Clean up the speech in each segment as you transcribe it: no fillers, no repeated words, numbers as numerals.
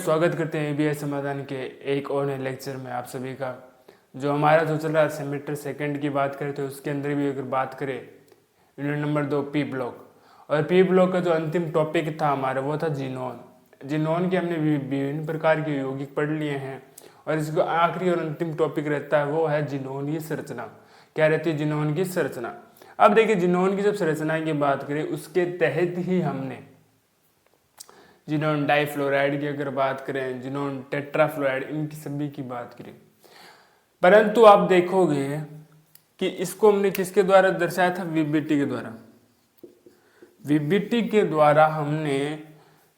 स्वागत करते हैं EBS समाधान के एक और नए लेक्चर में आप सभी का। जो हमारा जो चल रहा है सेमेस्टर सेकंड की बात करें तो उसके अंदर भी अगर बात करें यूनिट नंबर 2 पी ब्लॉक, और पी ब्लॉक का जो अंतिम टॉपिक था हमारा वो था जीनोन। जीनोन के हमने विभिन्न प्रकार के यौगिक पढ़ लिए हैं और इसका आखिरी और अंतिम टॉपिक रहता है वो है जीनोन की संरचना। क्या रहती है? जीनोन की संरचना। अब देखिए जीनोन की जब संरचना की बात करें उसके तहत ही हमने जीनोन डाइफ्लोराइड की अगर बात करें, जीनोन टेट्राफ्लोराइड, इनकी सभी की बात करें, परंतु आप देखोगे कि इसको हमने किसके द्वारा दर्शाया था? वीबीटी के द्वारा। वीबीटी के द्वारा हमने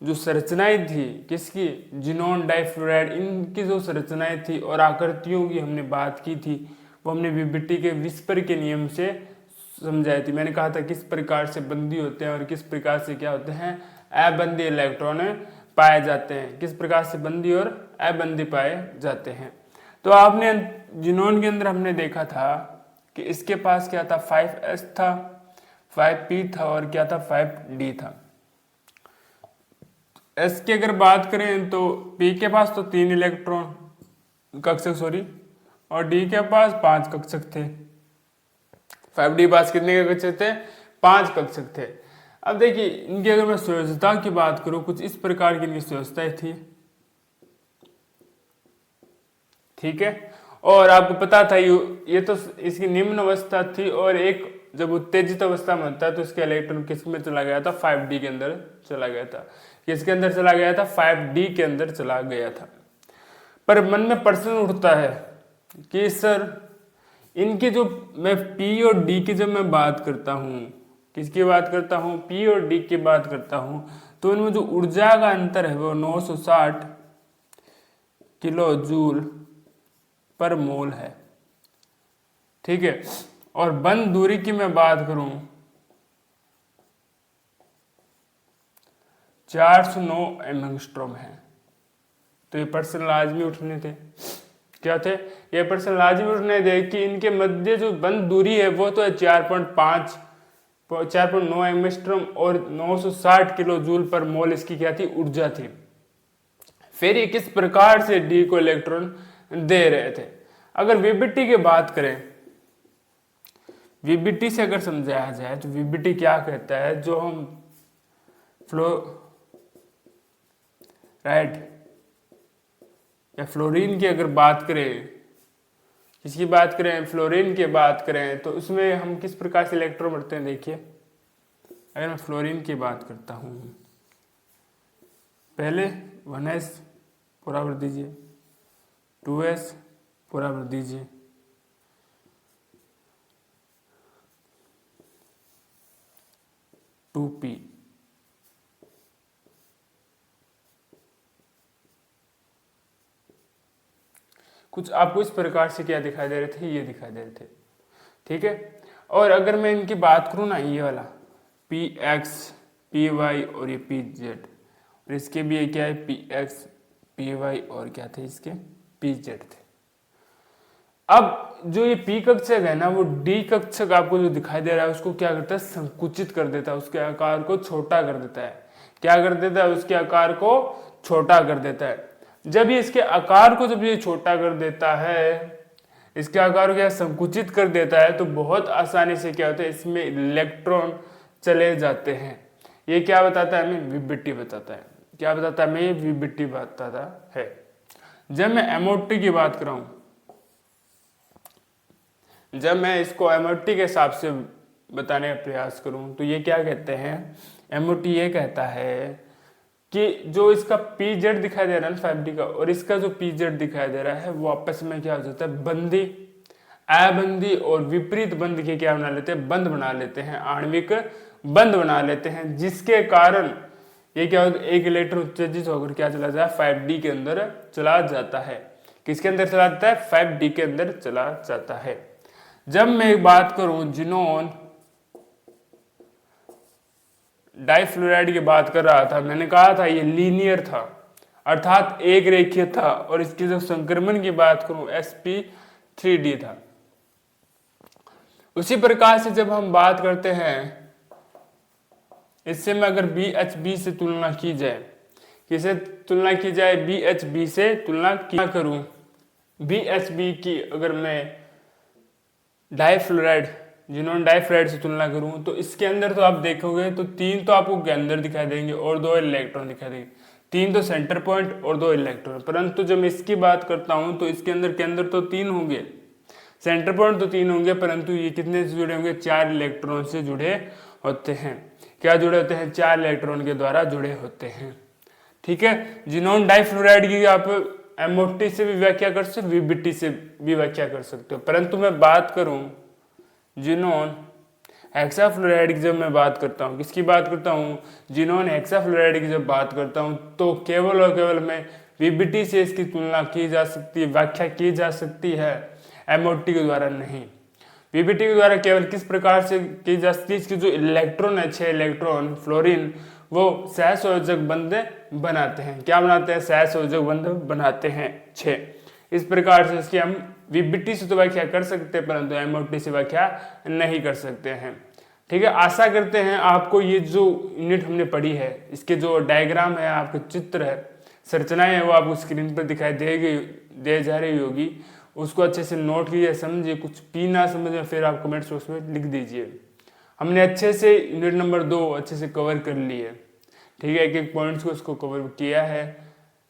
जो संरचनाएं थी किसकी? जीनोन डाइफ्लोराइड, इनकी जो संरचनाएं थी और आकृतियों की हमने बात की थी वो हमने वीबीटी के विस्पर के नियम से समझाई थी। मैंने कहा था किस प्रकार से बंदी होते हैं और किस प्रकार से क्या होते हैं, अबंदी इलेक्ट्रॉन पाए जाते हैं, किस प्रकार से बंदी और अबंदी पाए जाते हैं। तो आपने जीनोन के अंदर हमने देखा था कि इसके पास क्या था? 5s था, 5p था और क्या था? 5d था। s की अगर बात करें तो p के पास तो 3 इलेक्ट्रॉन कक्षक और d के पास 5 कक्षक थे। 5d पास कितने कक्षक थे? 5 कक्षक थे। अब देखिए इनकी अगर मैं संयोजकता की बात करूं, कुछ इस प्रकार की इनकी संयोजकताएं थी, ठीक है। और आपको पता था ये तो इसकी निम्न अवस्था थी और एक जब उत्तेजित अवस्था में होता है तो इसका इलेक्ट्रॉन किस में चला गया था? 5d के अंदर चला गया था। किसके अंदर चला गया था? 5d के अंदर चला गया था। पर मन में प्रश्न उठता है कि सर इनकी जो मैं p और d की जब मैं बात करता हूं, किसकी बात करता हूं? p और d की बात करता हूं, तो इनमें जो ऊर्जा का अंतर है वो 960 किलो जूल पर मोल है, ठीक है। और बंद दूरी की मैं बात करूं 409 एंगस्ट्रॉम है। तो ये प्रश्न लाजमी उठने थे। क्या थे ये प्रश्न? लाजमी उठने थे कि इनके मध्य जो बंद दूरी है वो तो है 4.9 एंगस्ट्रॉम और 960 किलो जूल पर मोल इसकी क्या थी? ऊर्जा थी। फिर ये किस प्रकार से डी को इलेक्ट्रॉन दे रहे थे? अगर वीबीटी की बात करें, वीबीटी से अगर समझाया जाए तो वीबीटी क्या कहता है? जो हम फ्लोराइड या फ्लोरीन की अगर बात करें, किसकी बात करें? फ्लोरीन की बात करें तो उसमें हम किस प्रकार से इलेक्ट्रॉन बढ़ते हैं? देखिए अगर मैं फ्लोरीन की बात करता हूं, पहले 1s पूरा भर दीजिए, 2s पूरा भर दीजिए, टू पी, कुछ आपको इस प्रकार से क्या दिखाई दे रहे थे? ये दिखाई दे रहे थे, ठीक है। और अगर मैं इनकी बात करूं ना, ये वाला पी एक्स पी वाई और ये पी जेड, और इसके भी ये क्या है? पी एक्स पी वाई और क्या थे? इसके पी जेड थे। अब जो ये पी कक्षक है ना वो डी कक्षक आपको जो दिखाई दे रहा है उसको क्या करता है? संकुचित कर देता है, उसके आकार को छोटा कर देता है। क्या कर देता है? उसके आकार को छोटा कर देता है। जब ये इसके आकार को जब ये छोटा कर देता है, इसके आकार को क्या संकुचित कर देता है, तो बहुत आसानी से क्या होता है? इसमें इलेक्ट्रॉन चले जाते हैं। ये क्या बताता है हमें? वीबीटी बताता है। क्या बताता है हमें? वीबीटी बताता है। जब मैं एमओटी की बात कर रहा हूं, जब मैं इसको एमओटी के हिसाब से बताने का प्रयास करूं तो ये क्या कहते हैं? एमओटी ये कहता है कि जो इसका पी जेड दिखाई दे रहा है 5D का और इसका जो पी जेड दिखाई दे रहा है वो आपस में क्या हो जाता है? बंदी, अबंदी और विपरीत बंद के क्या बना लेते हैं? बंद बना लेते हैं, आणविक बंद बना लेते हैं, जिसके कारण ये क्या होता है? एक इलेक्ट्रॉन उत्तेजित होकर क्या चला जाता है? 5D के अंदर चला जाता है। किसके अंदर चला जाता है? 5D के अंदर चला जाता है। जब मैं बात करूं जीनोन डाइफ्लोराइड की बात कर रहा था, मैंने कहा था ये लीनियर था, अर्थात एक रेखीय था, और इसके जो संक्रमण की बात करूं sp3d था। उसी प्रकार से जब हम बात करते हैं, इससे में अगर BHB से तुलना की जाए, किसे तुलना की जाए, BHB से तुलना क्या करूं, BHB की अगर मैं डाइफ्लोराइड, जिनोन डाइफ्लोराइड से तुलना करूं तो इसके अंदर तो आप देखोगे तो 3 तो आपको केंद्र दिखाई देंगे और 2 इलेक्ट्रॉन दिखाई देंगे, 3 तो सेंटर पॉइंट और 2 इलेक्ट्रॉन। परंतु जब मैं इसकी बात करता हूं तो इसके अंदर केंद्र तो 3 होंगे, सेंटर पॉइंट तो 3 होंगे, परंतु ये कितने से जुड़े होंगे, 4 इलेक्ट्रॉन से जुड़े होते हैं। क्या जुड़े होते हैं, 4 इलेक्ट्रॉन के द्वारा जुड़े होते हैं। ठीक है, जिनोन डाइफ्लोराइड की आप MOT से भी व्याख्या कर सकते हो, VBT से भी व्याख्या कर सकते हो, परंतु मैं बात करूं जिनोन हेक्साफ्लोराइड की, जब मैं बात करता हूं, किसकी बात करता हूं, जिनोन हेक्साफ्लोराइड की जब बात करता हूं तो केवल और केवल मैं VBT से इसकी तुलना की जा सकती है, व्याख्या की जा सकती है, MOT के द्वारा नहीं। VBT के द्वारा केवल किस प्रकार से की जा सकती है, इसके जो इलेक्ट्रॉन है, 6 इलेक्ट्रॉन फ्लोरीन, वो सहसंयोजक बंध बनाते हैं। क्या बनाते हैं, सहसंयोजक बंध बनाते हैं 6। इस प्रकार से इसकी हम VBT से तो व्याख्या कर सकते हैं, परंतु MOT से व्याख्या नहीं कर सकते हैं। ठीक है, आशा करते हैं आपको ये जो यूनिट हमने पढ़ी है, इसके जो डायग्राम है, आपके चित्र है, संरचनाएं है, वो आपको स्क्रीन पर दिखाई दे जा रही होगी। उसको अच्छे से नोट कीजिए, समझिए, कुछ भी ना समझे फिर आप कमेंट बॉक्स में लिख दीजिए। हमने अच्छे से यूनिट नंबर 2 अच्छे से कवर कर ली है। ठीक है, एक एक पॉइंट्स को उसको कवर किया है।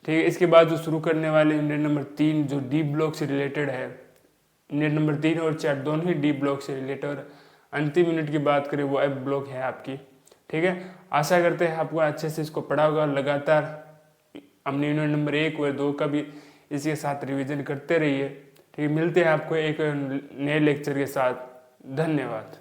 ठीक है, इसके बाद जो शुरू करने वाले यूनिट नंबर 3 जो डी ब्लॉक से रिलेटेड है, यूनिट नंबर 3 और 4 दोनों ही डी ब्लॉक से रिलेटेड, और अंतिम यूनिट की बात करें वो F ब्लॉक है आपकी। ठीक है, आशा करते हैं आपको अच्छे से इसको पढ़ा होगा। लगातार हमने यूनिट नंबर 1 और 2 का भी इसके साथ रिवीजन करते रहिए। ठीक है, मिलते हैं आपको एक नए लेक्चर के साथ। धन्यवाद।